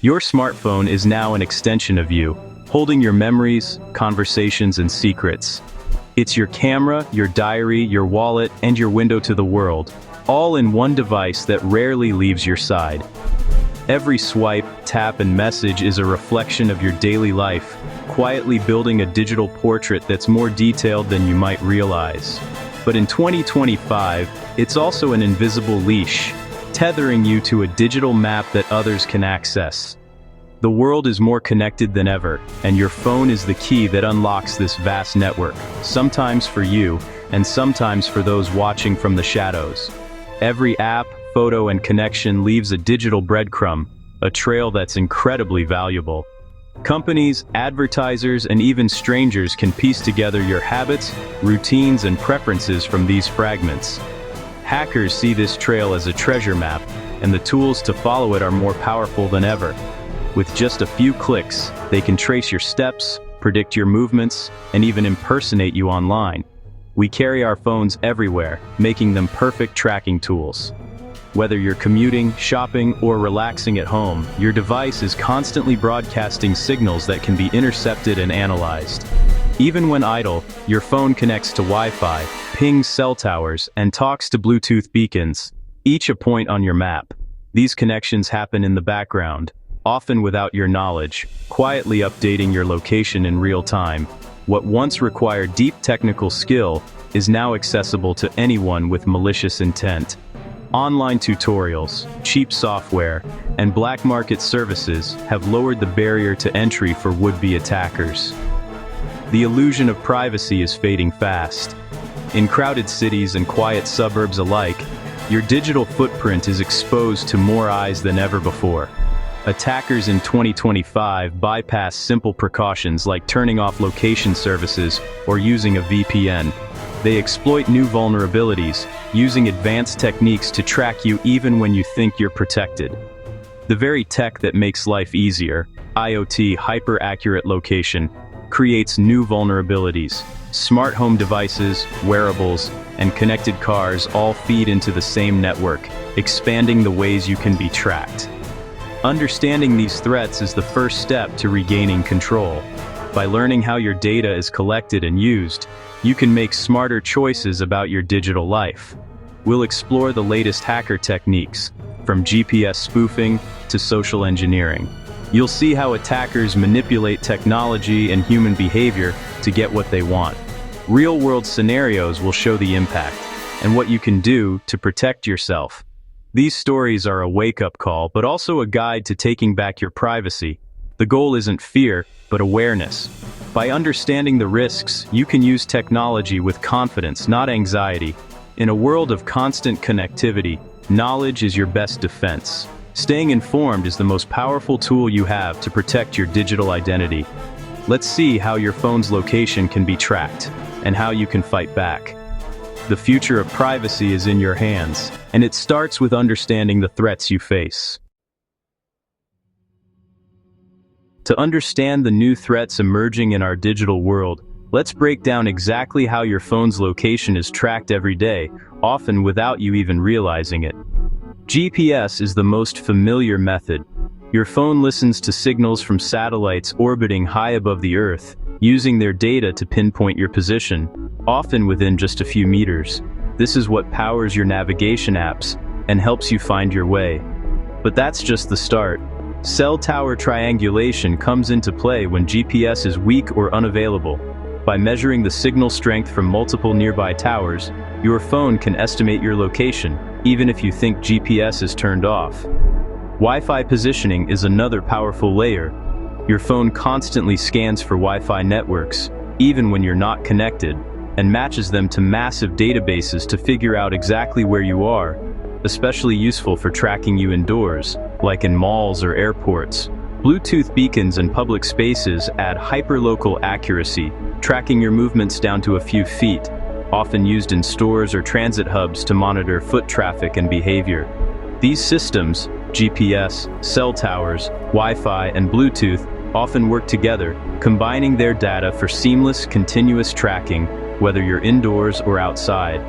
Your smartphone is now an extension of you, holding your memories, conversations, and secrets. It's your camera, your diary, your wallet, and your window to the world, all in one device that rarely leaves your side. Every swipe, tap, and message is a reflection of your daily life, quietly building a digital portrait that's more detailed than you might realize. But in 2025, it's also an invisible leash, tethering you to a digital map that others can access. The world is more connected than ever, and your phone is the key that unlocks this vast network, sometimes for you, and sometimes for those watching from the shadows. Every app, photo, and connection leaves a digital breadcrumb, a trail that's incredibly valuable. Companies, advertisers, and even strangers can piece together your habits, routines, and preferences from these fragments. Hackers see this trail as a treasure map, and the tools to follow it are more powerful than ever. With just a few clicks, they can trace your steps, predict your movements, and even impersonate you online. We carry our phones everywhere, making them perfect tracking tools. Whether you're commuting, shopping, or relaxing at home, your device is constantly broadcasting signals that can be intercepted and analyzed. Even when idle, your phone connects to Wi-Fi, pings cell towers, and talks to Bluetooth beacons, each a point on your map. These connections happen in the background, often without your knowledge, quietly updating your location in real time. What once required deep technical skill is now accessible to anyone with malicious intent. Online tutorials, cheap software, and black market services have lowered the barrier to entry for would-be attackers. The illusion of privacy is fading fast. In crowded cities and quiet suburbs alike, your digital footprint is exposed to more eyes than ever before. Attackers in 2025 bypass simple precautions like turning off location services or using a VPN. They exploit new vulnerabilities, using advanced techniques to track you even when you think you're protected. The very tech that makes life easier, IoT hyper-accurate location, creates new vulnerabilities. Smart home devices, wearables, and connected cars all feed into the same network, expanding the ways you can be tracked. Understanding these threats is the first step to regaining control. By learning how your data is collected and used, you can make smarter choices about your digital life. We'll explore the latest hacker techniques, from GPS spoofing to social engineering. You'll see how attackers manipulate technology and human behavior to get what they want. Real-world scenarios will show the impact, and what you can do to protect yourself. These stories are a wake-up call, but also a guide to taking back your privacy. The goal isn't fear, but awareness. By understanding the risks, you can use technology with confidence, not anxiety. In a world of constant connectivity, knowledge is your best defense. Staying informed is the most powerful tool you have to protect your digital identity. Let's see how your phone's location can be tracked, and how you can fight back. The future of privacy is in your hands, and it starts with understanding the threats you face. To understand the new threats emerging in our digital world, let's break down exactly how your phone's location is tracked every day, often without you even realizing it. GPS is the most familiar method. Your phone listens to signals from satellites orbiting high above the Earth, using their data to pinpoint your position, often within just a few meters. This is what powers your navigation apps and helps you find your way. But that's just the start. Cell tower triangulation comes into play when GPS is weak or unavailable. By measuring the signal strength from multiple nearby towers, your phone can estimate your location, even if you think GPS is turned off. Wi-Fi positioning is another powerful layer. Your phone constantly scans for Wi-Fi networks, even when you're not connected, and matches them to massive databases to figure out exactly where you are, especially useful for tracking you indoors, like in malls or airports. Bluetooth beacons in public spaces add hyperlocal accuracy, tracking your movements down to a few feet, often used in stores or transit hubs to monitor foot traffic and behavior. These systems, GPS, cell towers, Wi-Fi, and Bluetooth, often work together, combining their data for seamless, continuous tracking, whether you're indoors or outside.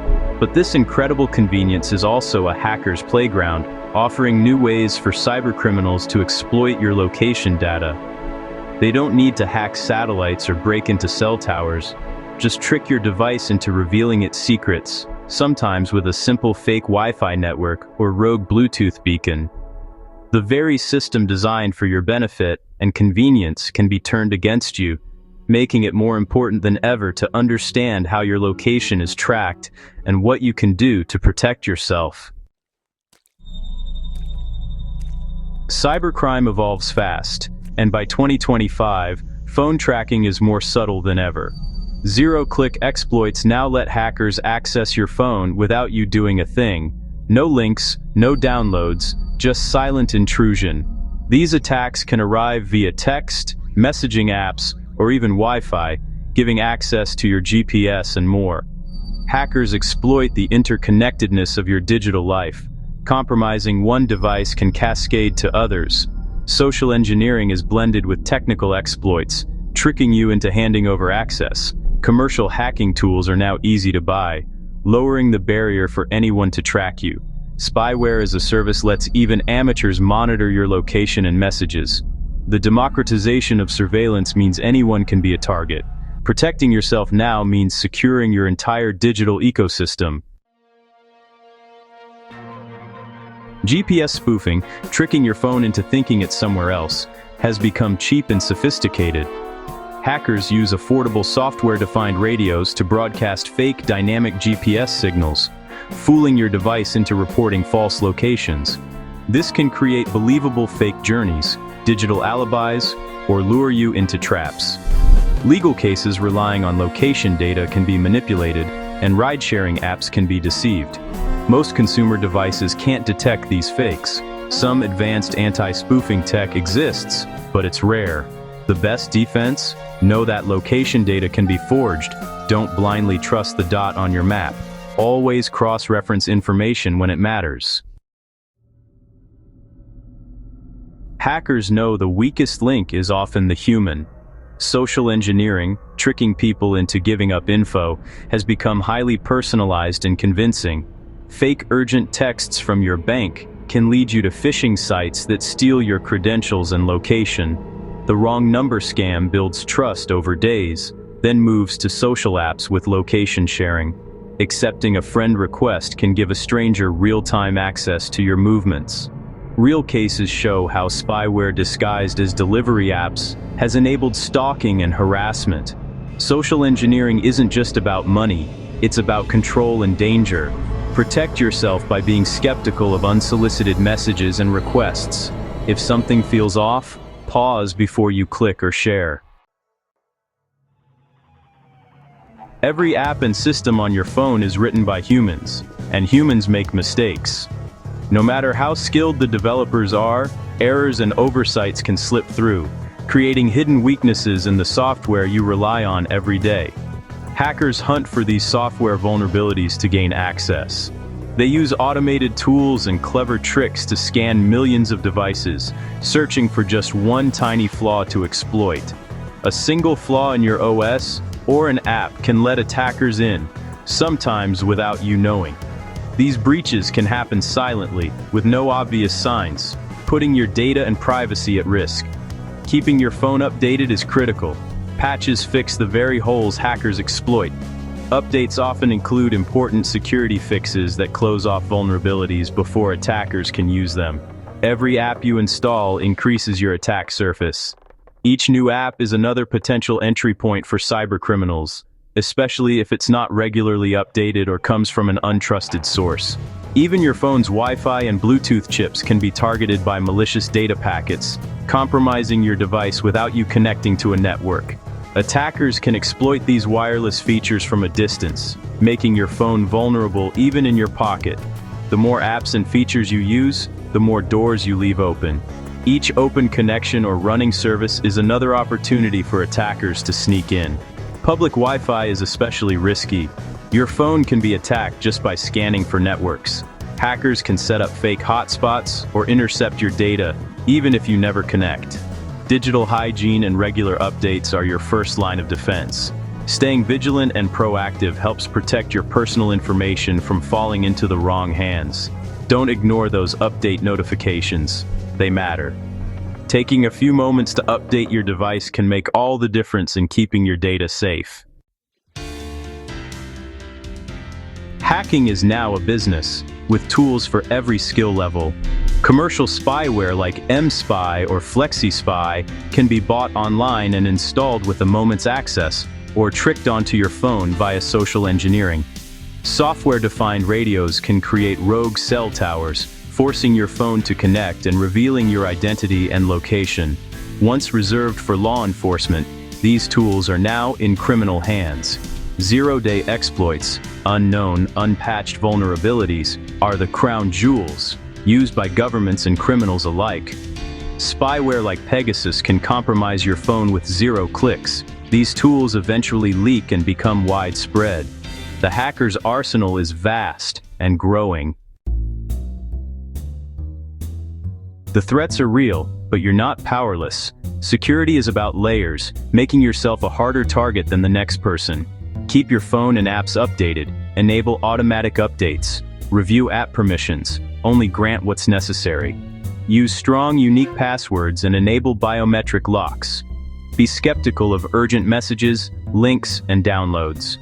But this incredible convenience is also a hacker's playground. offering new ways for cybercriminals to exploit your location data. They don't need to hack satellites or break into cell towers. Just trick your device into revealing its secrets, sometimes with a simple fake Wi-Fi network or rogue Bluetooth beacon. The very system designed for your benefit and convenience can be turned against you, making it more important than ever to understand how your location is tracked and what you can do to protect yourself. Cybercrime evolves fast, and by 2025, phone tracking is more subtle than ever. Zero-click exploits now let hackers access your phone without you doing a thing. No links, no downloads, just silent intrusion. These attacks can arrive via text, messaging apps, or even Wi-Fi, giving access to your GPS and more. Hackers exploit the interconnectedness of your digital life. Compromising one device can cascade to others. Social engineering is blended with technical exploits, tricking you into handing over access. Commercial hacking tools are now easy to buy, lowering the barrier for anyone to track you. Spyware as a service lets even amateurs monitor your location and messages. The democratization of surveillance means anyone can be a target. Protecting yourself now means securing your entire digital ecosystem. GPS spoofing, tricking your phone into thinking it's somewhere else, has become cheap and sophisticated. Hackers use affordable software-defined radios to broadcast fake dynamic GPS signals, fooling your device into reporting false locations. This can create believable fake journeys, digital alibis, or lure you into traps. Legal cases relying on location data can be manipulated, and ride-sharing apps can be deceived. Most consumer devices can't detect these fakes. Some advanced anti-spoofing tech exists, but it's rare. The best defense? Know that location data can be forged. Don't blindly trust the dot on your map. Always cross-reference information when it matters. Hackers know the weakest link is often the human. Social engineering, tricking people into giving up info, has become highly personalized and convincing. Fake urgent texts from your bank can lead you to phishing sites that steal your credentials and location. The wrong number scam builds trust over days, then moves to social apps with location sharing. Accepting a friend request can give a stranger real-time access to your movements. Real cases show how spyware disguised as delivery apps has enabled stalking and harassment. Social engineering isn't just about money, it's about control and danger. Protect yourself by being skeptical of unsolicited messages and requests. If something feels off, pause before you click or share. Every app and system on your phone is written by humans, and humans make mistakes. No matter how skilled the developers are, errors and oversights can slip through, creating hidden weaknesses in the software you rely on every day. Hackers hunt for these software vulnerabilities to gain access. They use automated tools and clever tricks to scan millions of devices, searching for just one tiny flaw to exploit. A single flaw in your OS or an app can let attackers in, sometimes without you knowing. These breaches can happen silently, with no obvious signs, putting your data and privacy at risk. Keeping your phone updated is critical. Patches fix the very holes hackers exploit. Updates often include important security fixes that close off vulnerabilities before attackers can use them. Every app you install increases your attack surface. Each new app is another potential entry point for cybercriminals, especially if it's not regularly updated or comes from an untrusted source. Even your phone's Wi-Fi and Bluetooth chips can be targeted by malicious data packets, compromising your device without you connecting to a network. Attackers can exploit these wireless features from a distance, making your phone vulnerable even in your pocket. The more apps and features you use, the more doors you leave open. Each open connection or running service is another opportunity for attackers to sneak in. Public Wi-Fi is especially risky. Your phone can be attacked just by scanning for networks. Hackers can set up fake hotspots or intercept your data, even if you never connect. Digital hygiene and regular updates are your first line of defense. Staying vigilant and proactive helps protect your personal information from falling into the wrong hands. Don't ignore those update notifications. They matter. Taking a few moments to update your device can make all the difference in keeping your data safe. Hacking is now a business, with tools for every skill level. Commercial spyware like mSpy or FlexiSpy can be bought online and installed with a moment's access, or tricked onto your phone via social engineering. Software-defined radios can create rogue cell towers, forcing your phone to connect and revealing your identity and location. Once reserved for law enforcement, these tools are now in criminal hands. Zero-day exploits, unknown, unpatched vulnerabilities, are the crown jewels, used by governments and criminals alike. Spyware like Pegasus can compromise your phone with 0 clicks. These tools eventually leak and become widespread. The hacker's arsenal is vast and growing. The threats are real, but you're not powerless. Security is about layers, making yourself a harder target than the next person. Keep your phone and apps updated. Enable automatic updates. Review app permissions. Only grant what's necessary. Use strong, unique passwords and enable biometric locks. Be skeptical of urgent messages, links, and downloads.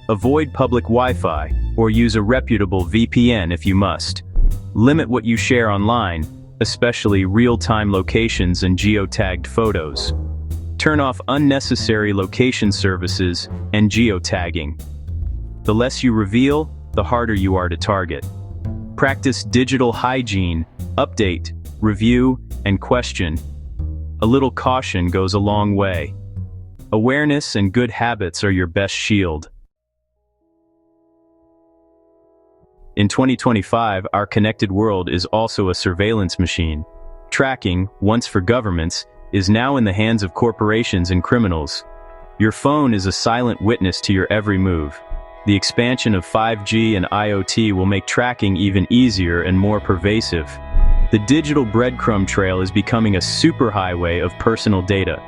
Avoid public Wi-Fi, or use a reputable VPN if you must. Limit what you share online, especially real-time locations and geotagged photos. Turn off unnecessary location services and geotagging. The less you reveal, the harder you are to target. Practice digital hygiene, update, review, and question. A little caution goes a long way. Awareness and good habits are your best shield. In 2025, our connected world is also a surveillance machine. Tracking, once for governments, is now in the hands of corporations and criminals. Your phone is a silent witness to your every move. The expansion of 5G and IoT will make tracking even easier and more pervasive. The digital breadcrumb trail is becoming a superhighway of personal data.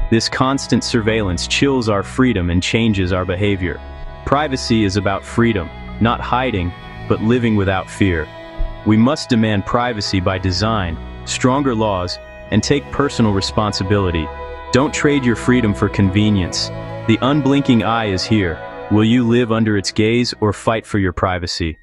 This constant surveillance chills our freedom and changes our behavior. Privacy is about freedom, not hiding, but living without fear. We must demand privacy by design, stronger laws, and take personal responsibility. Don't trade your freedom for convenience. The unblinking eye is here. Will you live under its gaze or fight for your privacy?